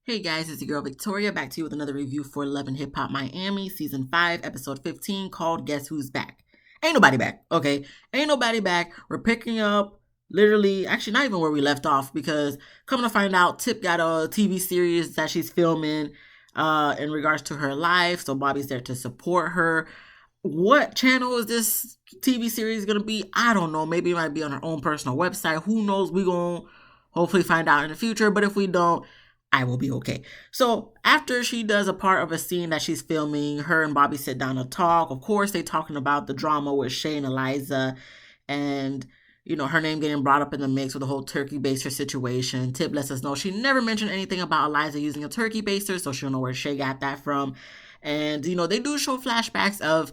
Hey guys, it's your girl Victoria back to you with another review for Love and Hip Hop Miami Season 5, Episode 15 called Guess Who's Back? Ain't nobody back, okay? Ain't nobody back. We're picking up literally, actually not even where we left off because coming to find out, Tip got a TV series that she's filming in regards to her life. So Bobby's there to support her. What channel is this TV series going to be? I don't know. Maybe it might be on her own personal website. Who knows? We're going to hopefully find out in the future. But if we don't, I will be okay. So after she does a part of a scene that she's filming, her and Bobby sit down to talk. Of course, they talking about the drama with Shay and Eliza and, you know, her name getting brought up in the mix with the whole turkey baster situation. Tip lets us know she never mentioned anything about Eliza using a turkey baster, so she'll know where Shay got that from. And, you know, they do show flashbacks of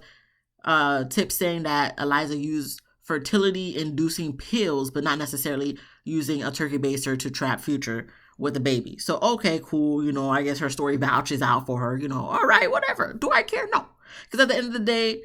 Tip saying that Eliza used fertility-inducing pills, but not necessarily using a turkey baster to trap Future with a baby. So, okay, cool. You know, I guess her story vouches out for her. You know, all right, whatever. Do I care? No. Because at the end of the day,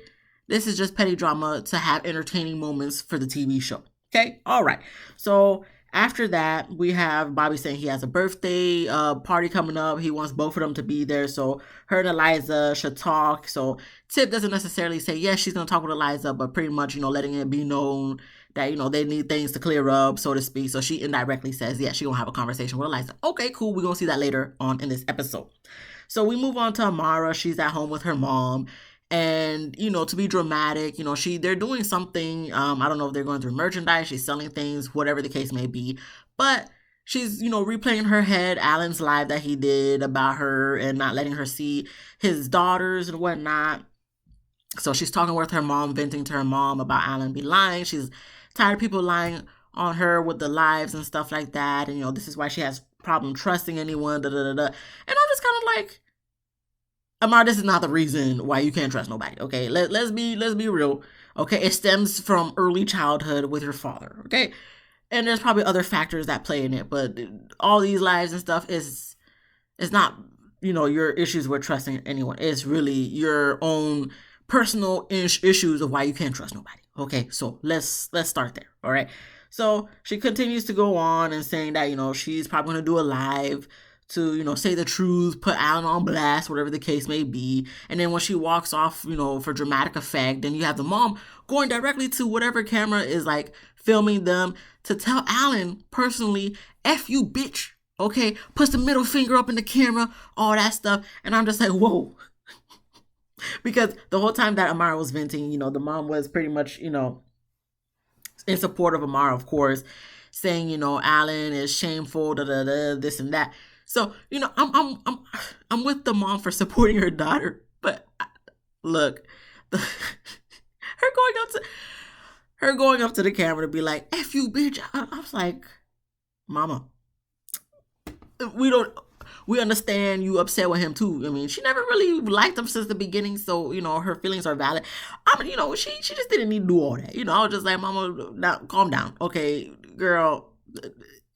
this is just petty drama to have entertaining moments for the TV show. Okay? All right. So, after that, we have Bobby saying he has a birthday party coming up. He wants both of them to be there. So her and Eliza should talk. So Tip doesn't necessarily say, yes, she's going to talk with Eliza, but pretty much, you know, letting it be known that, you know, they need things to clear up, so to speak. So she indirectly says, yeah, she going to have a conversation with Eliza. Okay, cool. We're going to see that later on in this episode. So we move on to Amara. She's at home with her mom. And, you know, to be dramatic, you know, they're doing something. I don't know if they're going through merchandise, she's selling things, whatever the case may be. But she's, you know, replaying in her head Alan's live that he did about her and not letting her see his daughters and whatnot. So she's talking with her mom, venting to her mom about Alan be lying. She's tired of people lying on her with the lives and stuff like that. And, you know, this is why she has problem trusting anyone, da da da da. And I'm just kind of like, Amar, this is not the reason why you can't trust nobody. Okay, let's be real. Okay, it stems from early childhood with your father. Okay, and there's probably other factors that play in it, but all these lies and stuff is not, you know, your issues with trusting anyone. It's really your own personal issues of why you can't trust nobody. Okay, so let's start there. All right. So she continues to go on and saying that, you know, she's probably going to do a live to, you know, say the truth, put Alan on blast, whatever the case may be. And then when she walks off, you know, for dramatic effect, then you have the mom going directly to whatever camera is like filming them to tell Alan personally, F you, bitch. Okay, puts the middle finger up in the camera, all that stuff. And I'm just like, whoa. Because the whole time that Amara was venting, you know, the mom was pretty much, you know, in support of Amara, of course, saying, you know, Alan is shameful, da da da, this and that. So, you know, I'm with the mom for supporting her daughter, but look, her going up to the camera to be like, "F you, bitch." I was like, "Mama, we understand you upset with him too. I mean, she never really liked him since the beginning, so you know her feelings are valid. I mean, you know, she just didn't need to do all that. You know, I was just like, Mama, now calm down, okay, girl,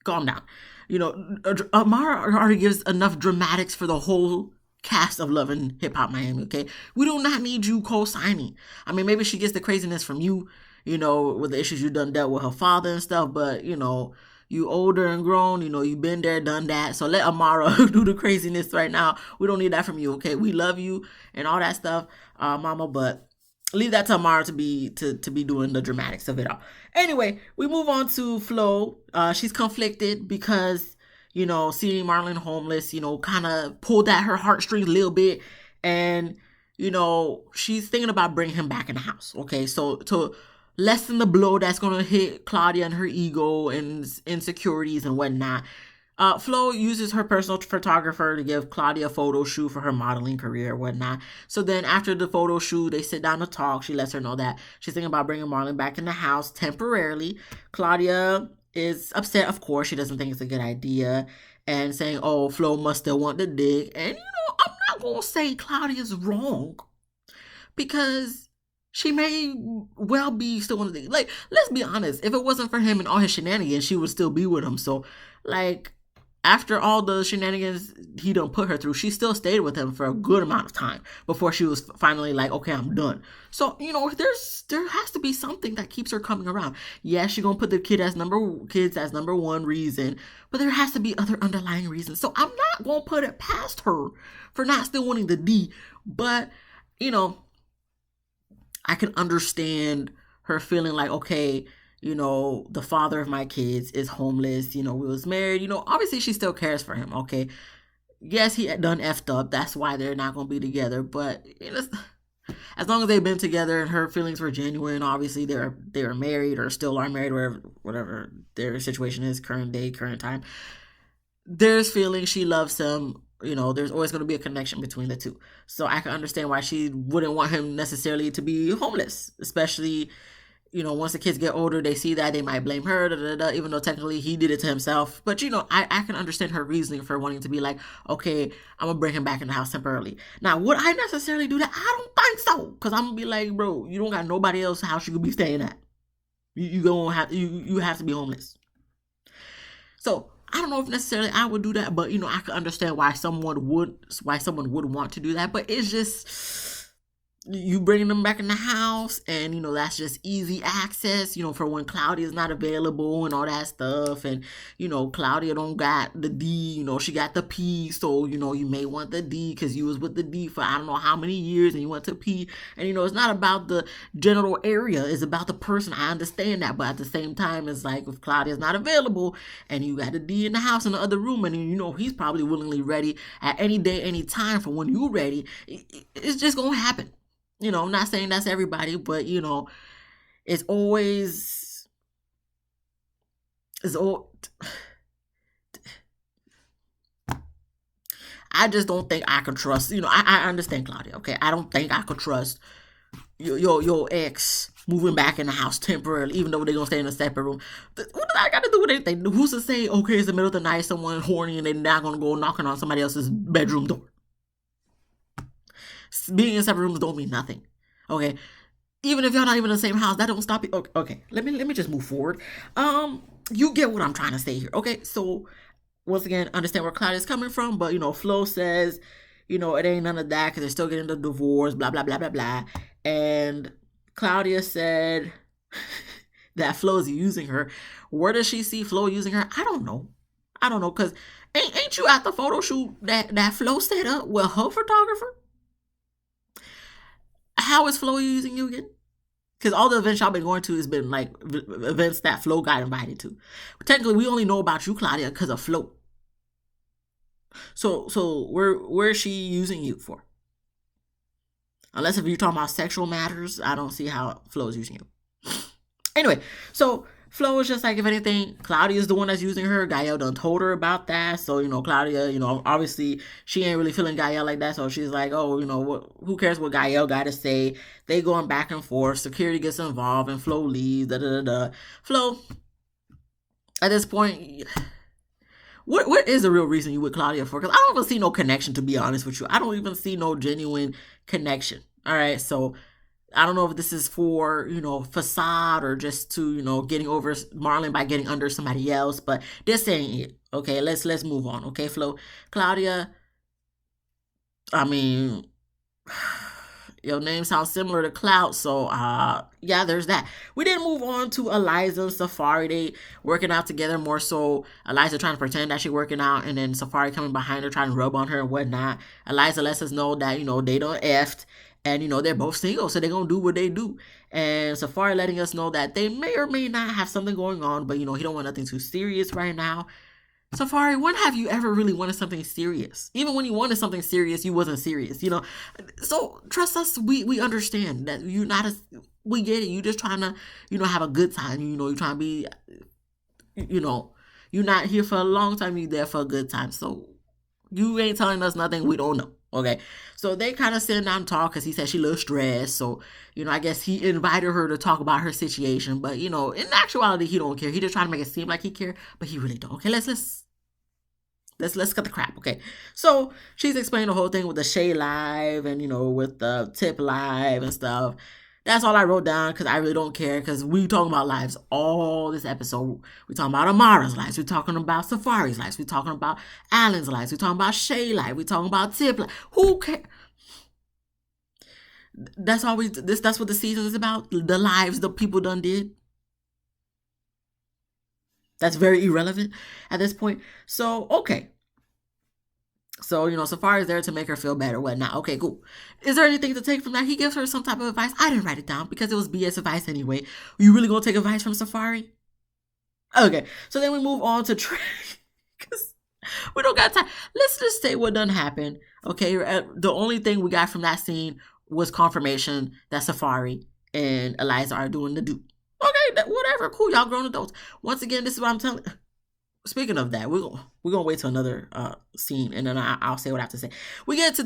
calm down. You know, Amara already gives enough dramatics for the whole cast of Love and Hip Hop Miami, okay? We do not need you co-signing. I mean, maybe she gets the craziness from you, you know, with the issues you done dealt with her father and stuff, but, you know, you older and grown, you know, you've been there, done that. So let Amara do the craziness right now. We don't need that from you, okay? We love you and all that stuff, Mama, but leave that to Amara to be doing the dramatics of it all. Anyway, we move on to Flo. She's conflicted because, you know, seeing Marlon homeless, you know, kind of pulled at her heartstrings a little bit. And, you know, she's thinking about bringing him back in the house. Okay, so to lessen the blow that's going to hit Claudia and her ego and insecurities and whatnot, Flo uses her personal photographer to give Claudia a photo shoot for her modeling career and whatnot. So then after the photo shoot, they sit down to talk. She lets her know that she's thinking about bringing Marlon back in the house temporarily. Claudia is upset, of course. She doesn't think it's a good idea and saying, oh, Flo must still want the dick. And, you know, I'm not going to say Claudia's wrong because she may well be still want the dick. Like, let's be honest. If it wasn't for him and all his shenanigans, she would still be with him. So, like, after all the shenanigans he done put her through, she still stayed with him for a good amount of time before she was finally like, okay, I'm done. So, there has to be something that keeps her coming around. Yeah, she gonna put the kids as number one reason, but there has to be other underlying reasons. So I'm not gonna put it past her for not still wanting the D, but I can understand her feeling like, okay, the father of my kids is homeless. We was married. Obviously she still cares for him. Okay. Yes, he had done effed up. That's why they're not going to be together. But as long as they've been together and her feelings were genuine, obviously they were married or still are married, whatever their situation is, current day, current time. There's feelings. She loves him. There's always going to be a connection between the two. So I can understand why she wouldn't want him necessarily to be homeless, especially, once the kids get older, they see that they might blame her, even though technically he did it to himself. But, I can understand her reasoning for wanting to be like, okay, I'm going to bring him back in the house temporarily. Now, would I necessarily do that? I don't think so. Because I'm going to be like, bro, you don't got nobody else's house you could be staying at. You have to be homeless. So I don't know if necessarily I would do that, but I can understand why someone would want to do that. But it's just, you bringing them back in the house, and that's just easy access, for when Claudia's not available and all that stuff. And Claudia don't got the D, she got the P, so you may want the D because you was with the D for I don't know how many years and you went to P. And it's not about the genital area, it's about the person. I understand that, but at the same time, it's like if Claudia's not available and you got a D in the house in the other room, and he's probably willingly ready at any day, any time for when you ready, it's just gonna happen. I'm not saying that's everybody, but it's always, I just don't think I can trust, I understand Claudia, okay? I don't think I could trust your ex moving back in the house temporarily, even though they're gonna stay in a separate room. What does that got to do with anything? Who's to say, okay, it's the middle of the night, someone horny, and they're not gonna go knocking on somebody else's bedroom door? Being in separate rooms don't mean nothing. Okay, even if y'all not even in the same house, that don't stop you. Okay, let me just move forward. You get what I'm trying to say here. Okay, so once again, understand where Claudia's coming from, but Flo says, it ain't none of that because they're still getting the divorce, blah blah blah blah blah. And Claudia said that Flo is using her. Where does she see Flo using her? I don't know, because ain't you at the photo shoot that Flo set up with her photographer? How is Flo using you again? Because all the events y'all been going to has been like events that Flo got invited to. But technically, we only know about you, Claudia, because of Flo. So where is she using you for? Unless if you're talking about sexual matters, I don't see how Flo is using you. Anyway, so Flo is just like, if anything, Claudia is the one that's using her. Guel done told her about that. So, Claudia, obviously she ain't really feeling Guel like that. So she's like, oh, who cares what Guel got to say? They going back and forth. Security gets involved and Flo leaves. Flo, at this point, what is the real reason you with Claudia for? Because I don't even see no connection, to be honest with you. I don't even see no genuine connection. All right, so I don't know if this is for, facade or just to, getting over Marlon by getting under somebody else, but this ain't it. Okay, let's move on. Okay, Flo. Claudia, I mean, your name sounds similar to Clout, so yeah, there's that. We didn't move on to Eliza and Safari. They working out together, more so Eliza trying to pretend that she's working out, and then Safari coming behind her trying to rub on her and whatnot. Eliza lets us know that they done effed, and they're both single, so they're gonna do what they do. And Safari letting us know that they may or may not have something going on, but he don't want nothing too serious right now. Safari, when have you ever really wanted something serious? Even when you wanted something serious, you wasn't serious, So trust us, we understand that you're not we get it. You just trying to, have a good time. You're trying to be, you're not here for a long time. You're there for a good time. So you ain't telling us nothing we don't know. Okay, so they kind of sit down and talk because he said she a little stressed. So, I guess he invited her to talk about her situation. But, in actuality, he don't care. He just trying to make it seem like he care, but he really don't. Okay, let's cut the crap. Okay, so she's explaining the whole thing with the Shay live and, with the tip live and stuff. That's all I wrote down because I really don't care because we talking about lives all this episode. We talking about Amara's lives. We talking about Safari's lives. We talking about Alan's lives. We talking about Shay life. We talking about Tip life. Who cares? That's all we. That's what the season is about. The lives the people done did. That's very irrelevant at this point. So okay. So, Safari's there to make her feel better, whatnot. Okay, cool. Is there anything to take from that? He gives her some type of advice. I didn't write it down because it was BS advice anyway. You really gonna take advice from Safari? Okay, so then we move on to Trick. Because we don't got time. Let's just say what done happened. Okay, the only thing we got from that scene was confirmation that Safari and Eliza are doing the do. Okay, whatever, cool. Y'all grown adults. Once again, this is what I'm telling. Speaking of that, we're gonna wait till another scene, and then I'll say what I have to say. We get to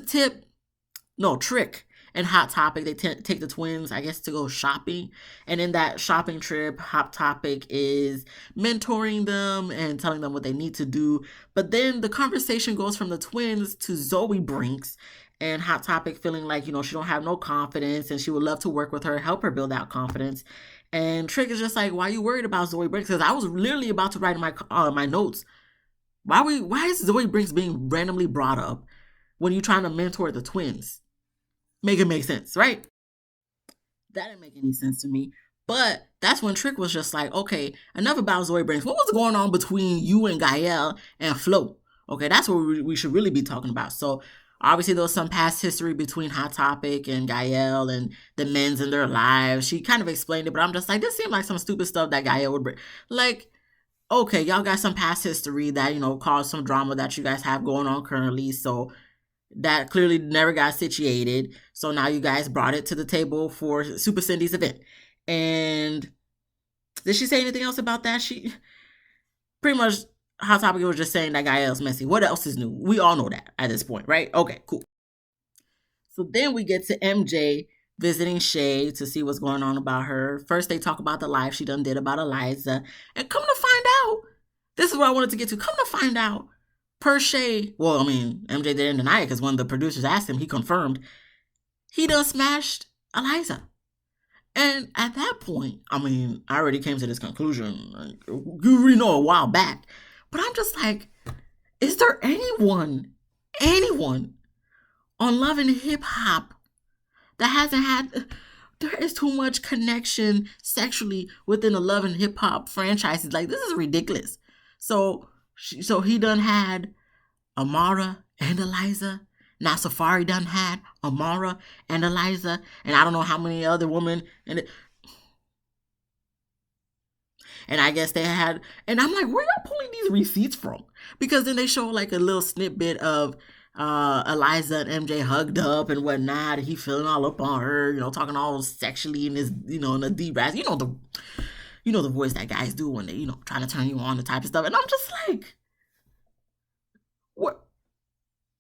Trick and Hot Topic. They take the twins, I guess, to go shopping, and in that shopping trip, Hot Topic is mentoring them and telling them what they need to do. But then the conversation goes from the twins to Zoe Brinks, and Hot Topic feeling like she don't have no confidence, and she would love to work with her, help her build that confidence. And Trick is just like, why are you worried about Zoe Brinks? Because I was literally about to write in my notes. Why is Zoe Brinks being randomly brought up when you're trying to mentor the twins? Make it make sense, right? That didn't make any sense to me. But that's when Trick was just like, okay, enough about Zoe Brinks. What was going on between you and Guel and Flo? Okay, that's what we should really be talking about. So obviously, there was some past history between Hot Topic and Guel and the men's in their lives. She kind of explained it, but I'm just like, this seemed like some stupid stuff that Guel would bring. Like, okay, y'all got some past history that, caused some drama that you guys have going on currently. So that clearly never got situated. So now you guys brought it to the table for Super Cindy's event. And did she say anything else about that? She pretty much, Hot Topic was just saying that Guel's messy. What else is new? We all know that at this point, right? Okay, cool. So then we get to MJ visiting Shay to see what's going on about her. First, they talk about the life she done did about Eliza. And come to find out, this is what I wanted to get to. Come to find out, per Shay, well, I mean, MJ didn't deny it because when the producers asked him, he confirmed he done smashed Eliza. And at that point, I mean, I already came to this conclusion. Like, you already know a while back. But I'm just like, is there anyone on Love and Hip Hop that hasn't had, there is too much connection sexually within the Love and Hip Hop franchises. Like, this is ridiculous. So he done had Amara and Eliza. Now Safari done had Amara and Eliza. And I don't know how many other women. And I guess they had, and I'm like, where y'all pulling these receipts from? Because then they show like a little snippet of Eliza and MJ hugged up and whatnot. And he feeling all up on her, talking all sexually in his, in a deep ass, the voice that guys do when they, trying to turn you on, the type of stuff. And I'm just like, where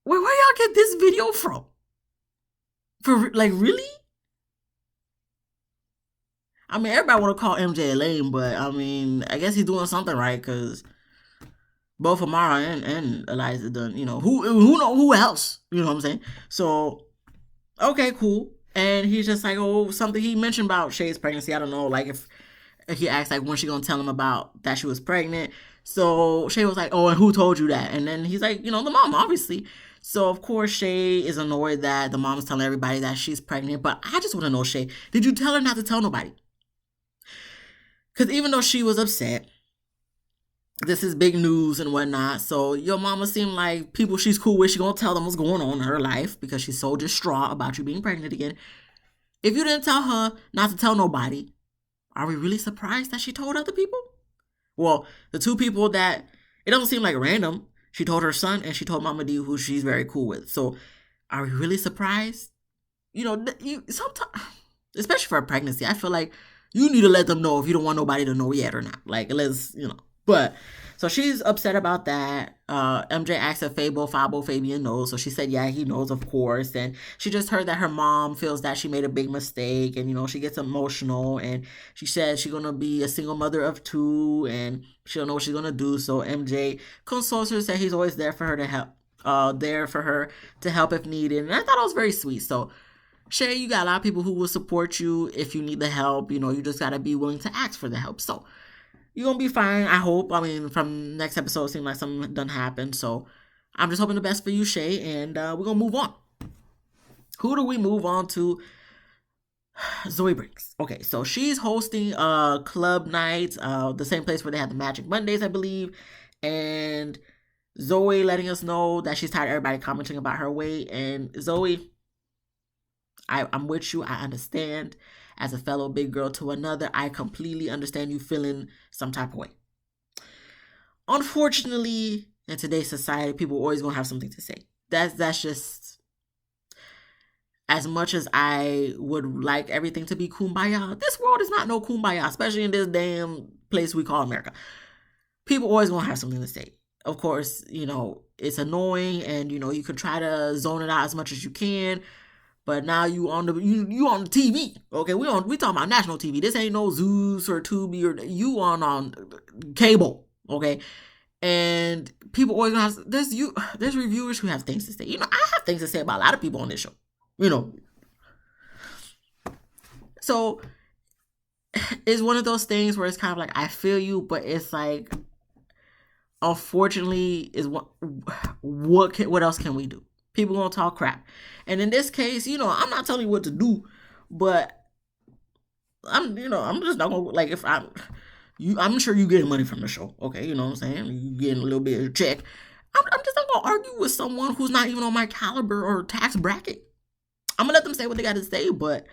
y'all get this video from? For like, really? I mean, everybody want to call MJ lame, but I mean, I guess he's doing something right because both Amara and Eliza done, who else? You know what I'm saying? So, okay, cool. And he's just like, oh, something he mentioned about Shay's pregnancy. I don't know, like if he asked like when she gonna tell him about that she was pregnant. So Shay was like, oh, and who told you that? And then he's like, the mom, obviously. So of course Shay is annoyed that the mom's telling everybody that she's pregnant. But I just want to know, Shay, did you tell her not to tell nobody? Because even though she was upset, this is big news and whatnot. So your mama seemed like people she's cool with, she gonna tell them what's going on in her life because she's so distraught about you being pregnant again. If you didn't tell her not to tell nobody, are we really surprised that she told other people? Well, the two people that, it doesn't seem like random. She told her son and she told Mama D, who she's very cool with. So are we really surprised? Sometimes, especially for a pregnancy, I feel like you need to let them know if you don't want nobody to know yet or not. Like, let's, But, so she's upset about that. MJ asked if Fabian knows. So she said, yeah, he knows, of course. And she just heard that her mom feels that she made a big mistake. And, she gets emotional. And she said she's going to be a single mother of 2. And she don't know what she's going to do. So MJ consoles her, said he's always there for her to help. There for her to help if needed. And I thought it was very sweet. So Shay, you got a lot of people who will support you if you need the help. You just got to be willing to ask for the help. So you're going to be fine, I hope. I mean, from next episode, it seems like something done happened. So I'm just hoping the best for you, Shay, and we're going to move on. Who do we move on to? Zoe Brinks. Okay, so she's hosting a club night, the same place where they had the Magic Mondays, I believe. And Zoe letting us know that she's tired of everybody commenting about her weight. And Zoe, I'm with you. I understand. As a fellow big girl to another, I completely understand you feeling some type of way. Unfortunately, in today's society, people are always going to have something to say. That's just, as much as I would like everything to be kumbaya, this world is not no kumbaya, especially in this damn place we call America. People always going to have something to say. Of course, it's annoying, and, you can try to zone it out as much as you can. But now you on the TV, okay? We talking about national TV. This ain't no Zeus or Tubi, or you on cable, okay? And people always gonna have, there's reviewers who have things to say. I have things to say about a lot of people on this show, So it's one of those things where it's kind of like, I feel you, but it's like, unfortunately, is what else can we do? People gonna talk crap. And in this case, I'm not telling you what to do, but I'm just not gonna, like, if I'm sure you getting money from the show, okay? You know what I'm saying? You getting a little bit of a check. I'm just not gonna argue with someone who's not even on my caliber or tax bracket. I'm gonna let them say what they got to say, but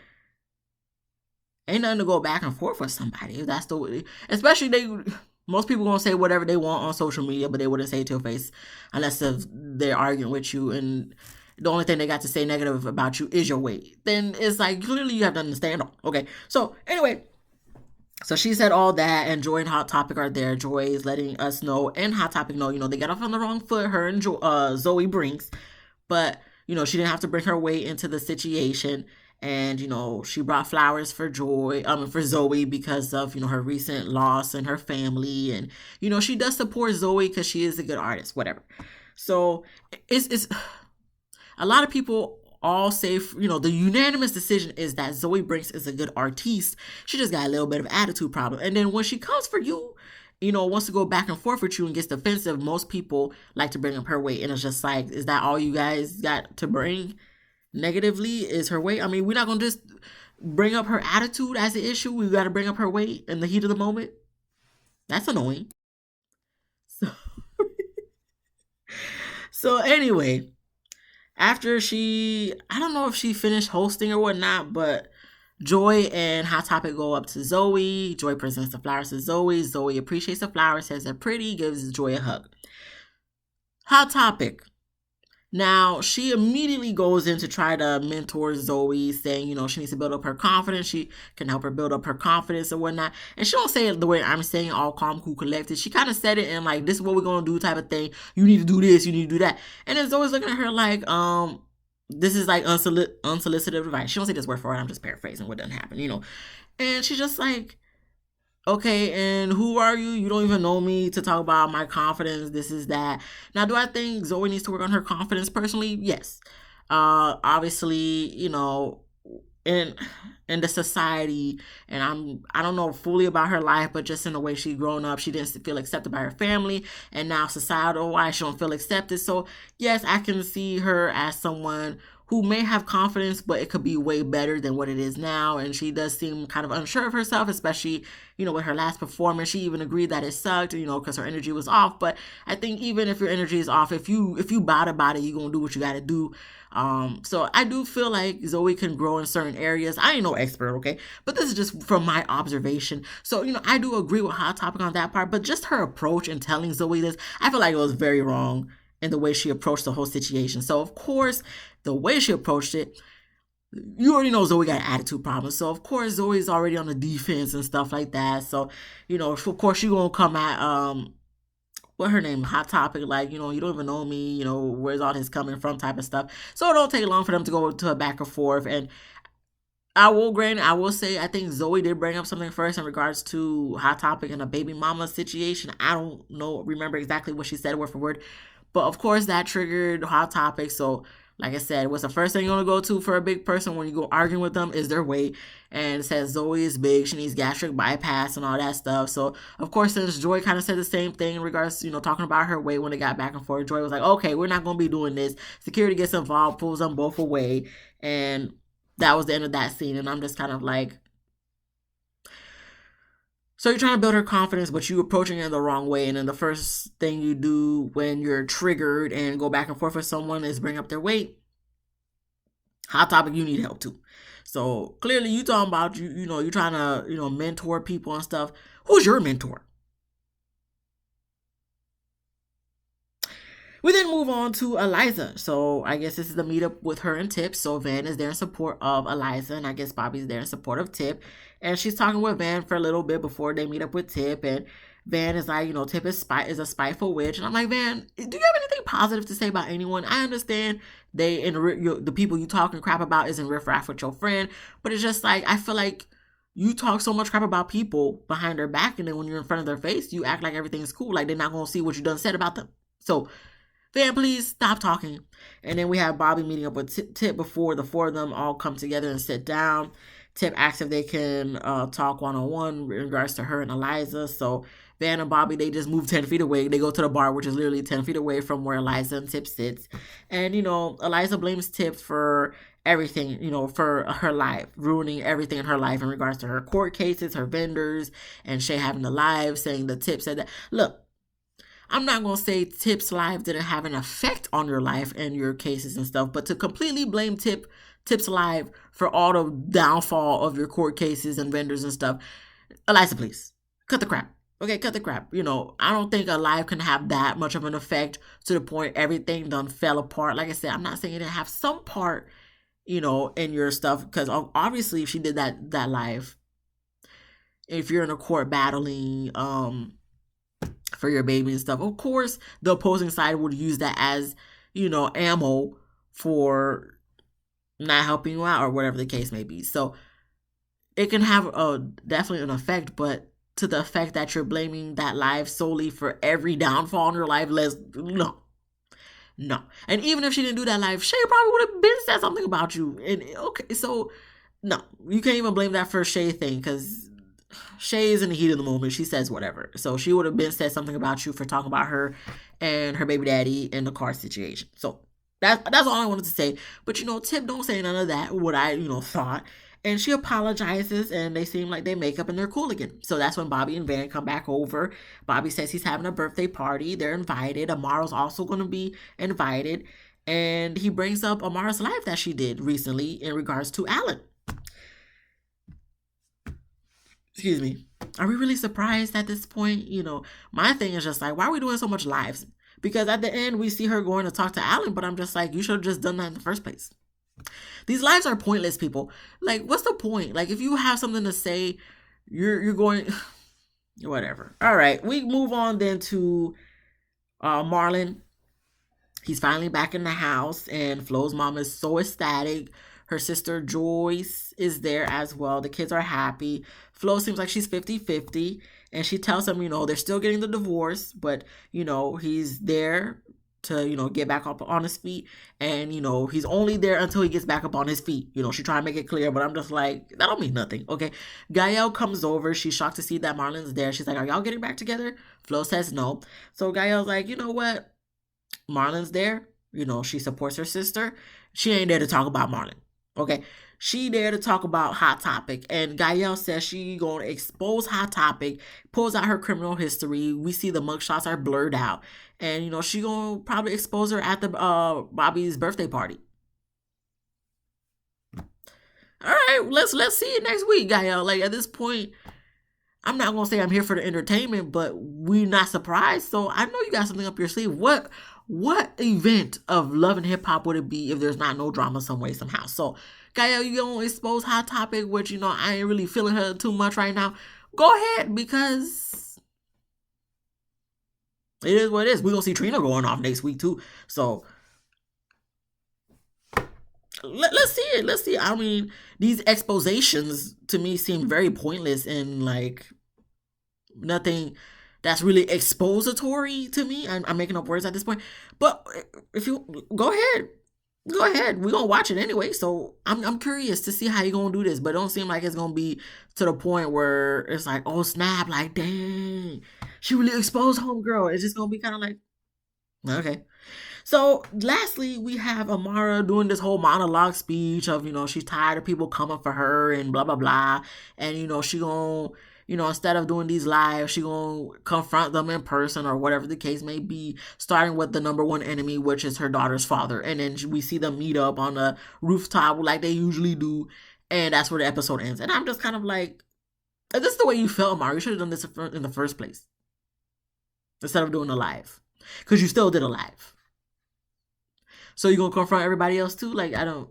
ain't nothing to go back and forth with somebody. If that's the way, especially most people gonna say whatever they want on social media, but they wouldn't say it to your face unless if they're arguing with you, and the only thing they got to say negative about you is your weight. Then it's like, clearly you have to understand. Okay, so anyway, so she said all that, and Joy and Hot Topic are there. Joy is letting us know, and Hot Topic know, they got off on the wrong foot, her and Zoe Brinks, but she didn't have to bring her weight into the situation. And, she brought flowers for for Zoe because of, her recent loss and her family. And, she does support Zoe because she is a good artist, whatever. So it's a lot of people all say, the unanimous decision is that Zoe Brinks is a good artiste. She just got a little bit of attitude problem. And then when she comes for you, wants to go back and forth with you and gets defensive, most people like to bring up her weight. And it's just like, is that all you guys got to bring? Negatively is her weight. I mean, we're not gonna just bring up her attitude as an issue. We got to bring up her weight in the heat of the moment. That's annoying. So anyway, after I don't know if she finished hosting or whatnot, but Joy and Hot Topic go up to Zoe. Joy presents the flowers to Zoe. Zoe appreciates the flowers, says they're pretty, gives Joy a hug. Hot Topic. Now, she immediately goes in to try to mentor Zoe, saying, she needs to build up her confidence. She can help her build up her confidence and whatnot. And she don't say it the way I'm saying, all calm, cool, collected. She kind of said it in like, this is what we're going to do type of thing. You need to do this. You need to do that. And then Zoe's looking at her like, this is like unsolicited advice. She don't say this word for it. I'm just paraphrasing what doesn't happen, And she's just like, okay, and who are you? You don't even know me to talk about my confidence. This is that. Now, do I think Zoe needs to work on her confidence personally? Yes. Obviously, in the society, and I don't know fully about her life, but just in the way she's grown up, she didn't feel accepted by her family, and now societal wise, she don't feel accepted. So yes, I can see her as someone who may have confidence, but it could be way better than what it is now. And she does seem kind of unsure of herself, especially, with her last performance. She even agreed that it sucked, because her energy was off. But I think even if your energy is off, if you bad about it, you're going to do what you got to do. So I do feel like Zoe can grow in certain areas. I ain't no expert, okay? But this is just from my observation. So, I do agree with Hot Topic on that part, but just her approach in telling Zoe this, I feel like it was very wrong in the way she approached the whole situation. So, of course, the way she approached it, you already know Zoe got an attitude problem. So, of course, Zoe's already on the defense and stuff like that. So, of course, she's going to come at, what her name, Hot Topic, like, you don't even know me, where's all this coming from type of stuff. So, it don't take long for them to go to a back and forth. And I will say, I think Zoe did bring up something first in regards to Hot Topic and a baby mama situation. I don't remember exactly what she said word for word. But, of course, that triggered Hot Topic. So, Like I said, what's the first thing you're going to go to for a big person when you go arguing with them is their weight. And it says Zoe is big. She needs gastric bypass and all that stuff. So, of course, since Joy kind of said the same thing in regards to, talking about her weight when they got back and forth, Joy was like, okay, we're not going to be doing this. Security gets involved, pulls them both away. And that was the end of that scene. And I'm just kind of like, so you're trying to build her confidence, but you're approaching it the wrong way. And then the first thing you do when you're triggered and go back and forth with someone is bring up their weight. Hot topic, you need help too. So clearly you talking about, you're trying to, mentor people and stuff. Who's your mentor? We then move on to Eliza. So I guess this is the meetup with her and Tip. So Van is there in support of Eliza, and I guess Bobby's there in support of Tip. And she's talking with Van for a little bit before they meet up with Tip. And Van is like, Tip is a spiteful witch. And I'm like, Van, do you have anything positive to say about anyone? I understand the people you talking crap about isn't riffraff with your friend, but it's just like, I feel like you talk so much crap about people behind their back, and then when you're in front of their face, you act like everything's cool, like they're not going to see what you done said about them. So Van, please stop talking. And then we have Bobby meeting up with Tip before the four of them all come together and sit down. Tip asks if they can talk one-on-one in regards to her and Eliza. So Van and Bobby, they just move 10 feet away. They go to the bar, which is literally 10 feet away from where Eliza and Tip sits. And, Eliza blames Tip for everything, for her life, ruining everything in her life in regards to her court cases, her vendors, and Shay having the live, saying that Tip said that. Look, I'm not going to say Tip's life didn't have an effect on your life and your cases and stuff, but to completely blame Tip's life for all the downfall of your court cases and vendors and stuff, Eliza, please, cut the crap. Okay, cut the crap. I don't think a life can have that much of an effect to the point everything done fell apart. Like I said, I'm not saying it didn't have some part, in your stuff, because obviously if she did that live, if you're in a court battling, for your baby and stuff, of course the opposing side would use that as ammo for not helping you out or whatever the case may be. So it can have definitely an effect, but to the effect that you're blaming that life solely for every downfall in your life, no. And even if she didn't do that live, Shay probably would have been said something about you. And okay, so no, you can't even blame that for Shay thing, because Shay is in the heat of the moment. She says whatever. So she would have been said something about you for talking about her and her baby daddy in the car situation. So that's all I wanted to say. But Tip don't say none of that, what I, thought. And she apologizes, and they seem like they make up and they're cool again. So that's when Bobby and Van come back over. Bobby says he's having a birthday party. They're invited. Amara's also going to be invited. And he brings up Amara's life that she did recently in regards to Alan. Excuse me. Are we really surprised at this point? My thing is just like, why are we doing so much lives? Because at the end, we see her going to talk to Alan, but I'm just like, you should have just done that in the first place. These lives are pointless, people. Like, what's the point? Like, if you have something to say, you're going... Whatever. All right, we move on then to Marlon. He's finally back in the house, and Flo's mom is so ecstatic. Her sister Joyce is there as well. The kids are happy. Flo seems like she's 50-50. And she tells him, they're still getting the divorce. But, he's there to, get back up on his feet. And, he's only there until he gets back up on his feet. She try to make it clear. But I'm just like, that don't mean nothing. Okay. Guel comes over. She's shocked to see that Marlon's there. She's like, are y'all getting back together? Flo says no. So Guel's like, you know what? Marlon's there. She supports her sister. She ain't there to talk about Marlon. Okay, she there to talk about Hot Topic, and Guel says she gonna expose Hot Topic, pulls out her criminal history. We see the mugshots are blurred out, and she gonna probably expose her at the Bobby's birthday party. All right, let's see it next week, Guel. Like, at this point, I'm not gonna say I'm here for the entertainment, but we're not surprised. So I know you got something up your sleeve. What event of Love and Hip Hop would it be if there's not no drama some way, somehow? So, Guel, you gonna expose Hot Topic, which, I ain't really feeling her too much right now. Go ahead, because it is what it is. We're gonna see Trina going off next week, too. So, let's see it. Let's see. I mean, these expositions, to me, seem very pointless and, like, nothing that's really expository to me. I'm making up words at this point. But if you go ahead, Go ahead. We're gonna watch it anyway. So I'm curious to see how you gonna do this, but it don't seem like it's gonna be to the point where it's like, oh snap, like dang, she really exposed homegirl. It's just gonna be kind of like, okay. So lastly, we have Amara doing this whole monologue speech of, she's tired of people coming for her and blah blah blah. And she gonna, instead of doing these live, she gonna confront them in person or whatever the case may be, starting with the number one enemy, which is her daughter's father. And then we see them meet up on the rooftop like they usually do. And that's where the episode ends. And I'm just kind of like, if this is the way you felt, Amara, you should have done this in the first place. Instead of doing a live. Because you still did a live. So you gonna confront everybody else too? Like, I don't.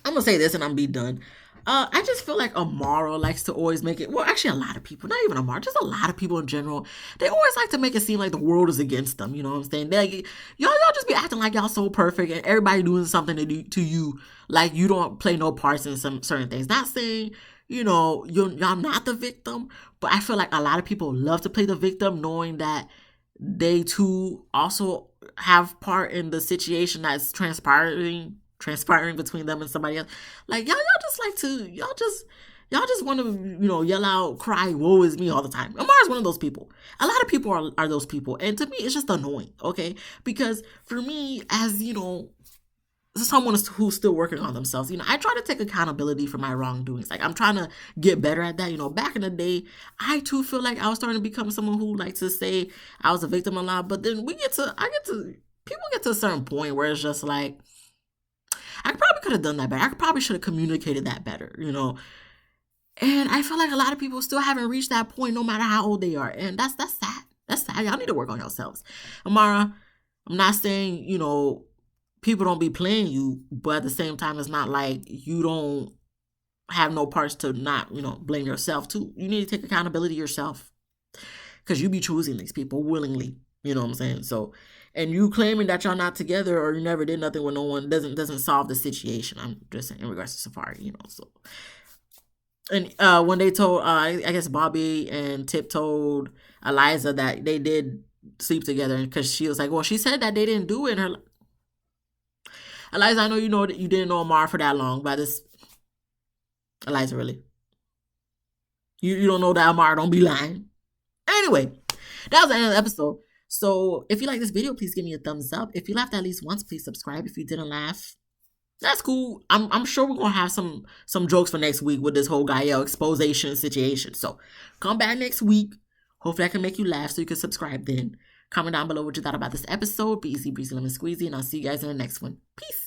I'm gonna say this and I'm be done. I just feel like Amara likes to always make it. Well, actually, a lot of people, not even Amara, just a lot of people in general, they always like to make it seem like the world is against them. You know what I'm saying? They like, y'all just be acting like y'all so perfect and everybody doing something to you, like you don't play no parts in some certain things. Not saying y'all not the victim, but I feel like a lot of people love to play the victim, knowing that they too also have part in the situation that's transpiring between them and somebody else. Like y'all just like to y'all just want to yell out, cry, woe is me all the time. Amara's one of those people. A lot of people are those people, and to me it's just annoying. Okay, because for me, as someone who's still working on themselves, I try to take accountability for my wrongdoings. Like, I'm trying to get better at that. Back in the day, I too feel like I was starting to become someone who likes to say I was a victim a lot. But then people get to a certain point where it's just like, I probably could have done that better. I probably should have communicated that better, And I feel like a lot of people still haven't reached that point, no matter how old they are. And that's sad. That's sad. Y'all need to work on yourselves. Amara, I'm not saying, people don't be playing you, but at the same time, it's not like you don't have no parts to not, blame yourself too. You need to take accountability yourself, because you be choosing these people willingly. You know what I'm saying? So, and you claiming that y'all not together or you never did nothing with no one doesn't solve the situation. I'm just saying in regards to Safari, so. And when they told, I guess Bobby and Tip told Eliza that they did sleep together, because she was like, well, she said that they didn't do it. And Eliza, I know that you didn't know Amara for that long, but this, Eliza, really? You don't know that Amara don't be lying? Anyway, that was the end of the episode. So if you like this video, please give me a thumbs up. If you laughed at least once, please subscribe. If you didn't laugh, that's cool. I'm sure we're gonna have some jokes for next week with this whole Guel exposition situation. So come back next week. Hopefully I can make you laugh so you can subscribe then. Comment down below what you thought about this episode. Be easy, breezy, lemon squeezy, and I'll see you guys in the next one. Peace.